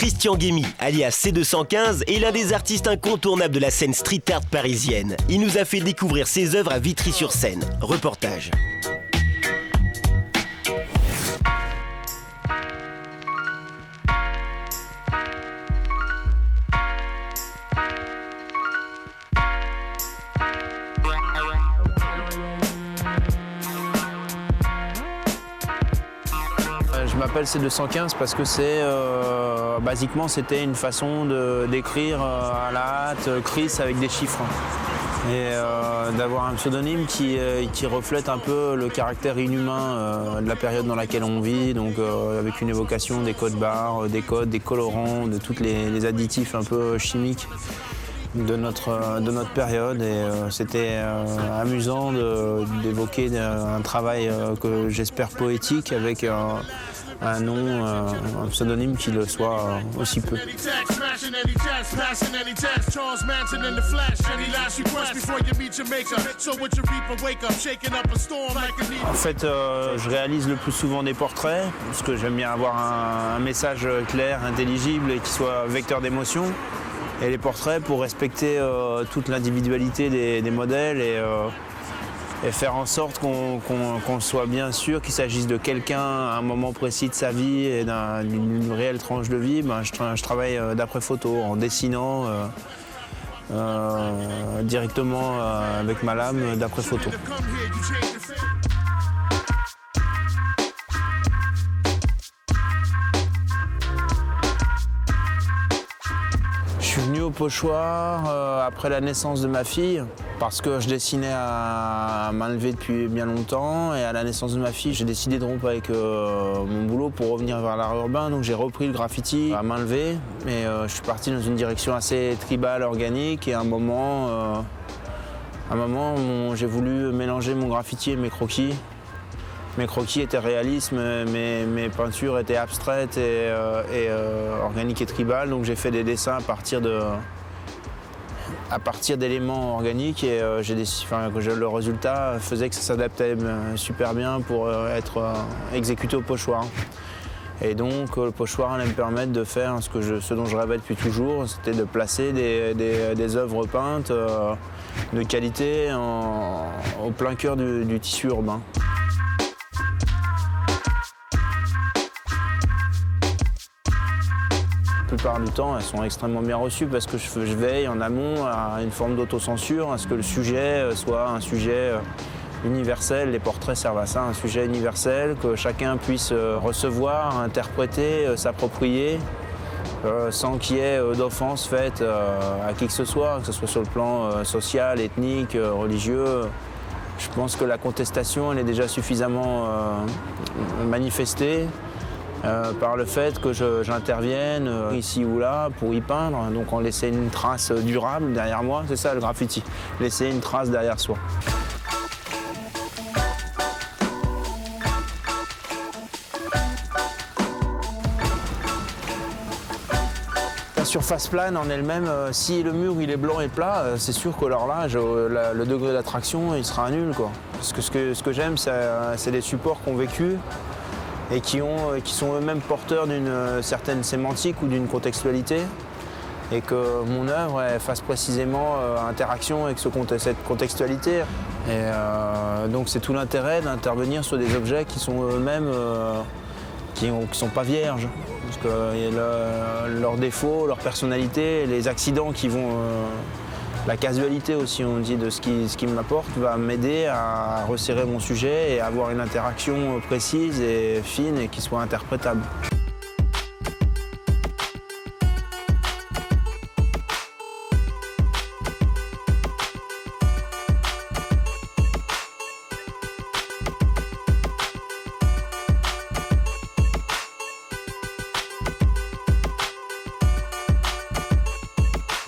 Christian Guémy, alias C215, est l'un des artistes incontournables de la scène street art parisienne. Il nous a fait découvrir ses œuvres à Vitry-sur-Seine. Reportage. Je m'appelle C215 parce que basiquement c'était une façon de d'écrire à la hâte Chris avec des chiffres et d'avoir un pseudonyme qui reflète un peu le caractère inhumain de la période dans laquelle on vit, donc avec une évocation des codes barres, des codes, des colorants, de tous les additifs un peu chimiques de notre période, et c'était amusant d'évoquer un travail que j'espère poétique avec un nom, un pseudonyme qui le soit aussi peu. En fait, je réalise le plus souvent des portraits, parce que j'aime bien avoir un message clair, intelligible et qui soit vecteur d'émotion. Et les portraits pour respecter toute l'individualité des modèles et faire en sorte qu'on soit bien sûr qu'il s'agisse de quelqu'un à un moment précis de sa vie et d'une réelle tranche de vie. Je travaille d'après photo, en dessinant directement avec ma lame d'après photo. Je suis venu au pochoir après la naissance de ma fille parce que je dessinais à main levée depuis bien longtemps, et à la naissance de ma fille j'ai décidé de rompre avec mon boulot pour revenir vers l'art urbain, donc j'ai repris le graffiti à main levée, mais je suis parti dans une direction assez tribale, organique, et à un moment j'ai voulu mélanger mon graffiti et mes croquis. Mes croquis étaient réalistes, mes peintures étaient abstraites et organiques et tribales, donc j'ai fait des dessins à partir d'éléments organiques, et le résultat faisait que ça s'adaptait super bien pour être exécuté au pochoir. Et donc le pochoir allait me permettre de faire ce dont je rêvais depuis toujours, c'était de placer des œuvres peintes de qualité au plein cœur du tissu urbain. La plupart du temps, elles sont extrêmement bien reçues parce que je veille en amont à une forme d'autocensure, à ce que le sujet soit un sujet universel. Les portraits servent à ça, un sujet universel, que chacun puisse recevoir, interpréter, s'approprier, sans qu'il y ait d'offense faite à qui que ce soit sur le plan social, ethnique, religieux. Je pense que la contestation elle est déjà suffisamment manifestée par le fait que j'intervienne ici ou là pour y peindre, donc en laisser une trace durable derrière moi. C'est ça le graffiti, laisser une trace derrière soi. La surface plane en elle-même, si le mur il est blanc et plat, c'est sûr que alors là, le degré d'attraction il sera nul, quoi. Parce que ce que j'aime, c'est des supports qui ont vécu et qui sont eux-mêmes porteurs d'une certaine sémantique ou d'une contextualité, et que mon œuvre fasse précisément interaction avec cette contextualité. Et donc c'est tout l'intérêt d'intervenir sur des objets qui sont eux-mêmes qui sont pas vierges, parce que leurs défauts, leur personnalité, les accidents qui vont la casualité aussi, on dit, de ce qui m'apporte, va m'aider à resserrer mon sujet et à avoir une interaction précise et fine et qui soit interprétable.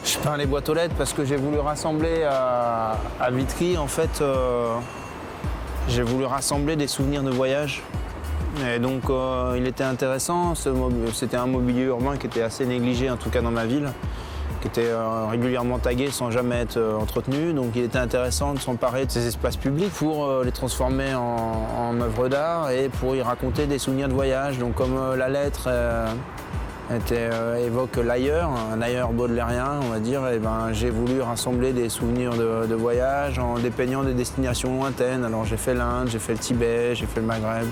Je peins les boîtes aux lettres parce que j'ai voulu rassembler à Vitry, en fait, j'ai voulu rassembler des souvenirs de voyage. Et donc il était intéressant, c'était un mobilier urbain qui était assez négligé, en tout cas dans ma ville, qui était régulièrement tagué sans jamais être entretenu. Donc il était intéressant de s'emparer de ces espaces publics pour les transformer en œuvres d'art et pour y raconter des souvenirs de voyage. Donc comme la lettre évoque l'ailleurs, un ailleurs baudelairien, on va dire. Et ben, j'ai voulu rassembler des souvenirs de voyage en dépeignant des destinations lointaines. Alors j'ai fait l'Inde, j'ai fait le Tibet, j'ai fait le Maghreb.